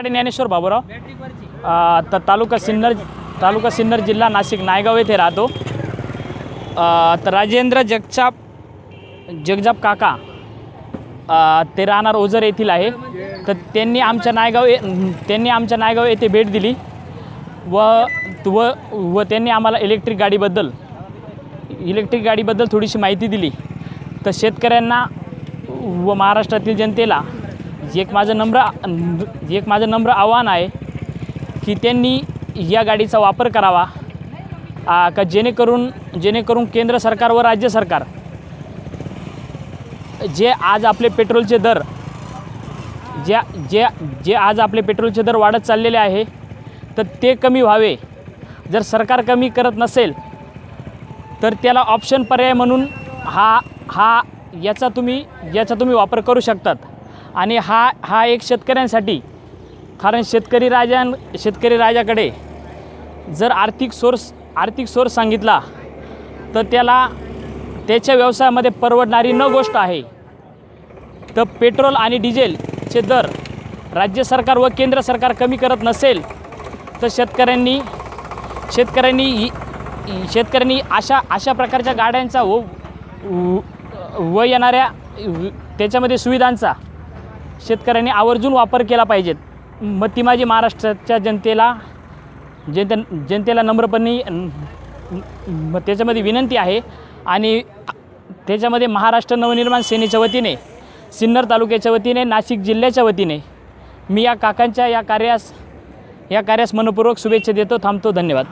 माझ्याकडे ज्ञानेश्वर बाबूराव तालुका सिन्नर जिल्हा नाशिक नायगाव येथे राहतो। तर राजेंद्र जगजाप काका ते राहणार ओझर येथील आहे। तर त्यांनी आमच्या नायगाव येथे भेट दिली व त्यांनी आम्हाला इलेक्ट्रिक गाडीबद्दल थोडीशी माहिती दिली। तर शेतकऱ्यांना व महाराष्ट्रातील जनतेला एक माझं नम्र आव्हान आहे की त्यांनी या गाडीचा वापर करावा का जेणेकरून केंद्र सरकार व राज्य सरकार जे आज आपले पेट्रोलचे दर जे आज आपले पेट्रोलचे दर वाढत चाललेले आहे तर ते कमी व्हावे। जर सरकार कमी करत नसेल तर त्याला ऑप्शन पर्याय म्हणून याचा तुम्ही वापर करू शकतात। आणि हा एक शेतकऱ्यांसाठी, कारण शेतकरी राजाकडे जर आर्थिक सोर्स सांगितला तर त्याच्या व्यवसायामध्ये परवडणारी न गोष्ट आहे। तर पेट्रोल आणि डिझेलचे दर राज्य सरकार व केंद्र सरकार कमी करत नसेल तर शेतकऱ्यांनी अशा प्रकारच्या गाड्यांचा व येणाऱ्या त्याच्यामध्ये सुविधांचा शेतकऱ्यांनी आवर्जून वापर केला पाहिजेत। मग ती माझी महाराष्ट्राच्या जनतेला नम्रपणे त्याच्यामध्ये विनंती आहे। आणि त्याच्यामध्ये महाराष्ट्र नवनिर्माण सेनेच्या वतीने, सिन्नर तालुक्याच्या वतीने, नाशिक जिल्ह्याच्या वतीने मी या काकांच्या या कार्यास मनपूर्वक शुभेच्छा देतो। थांबतो। धन्यवाद।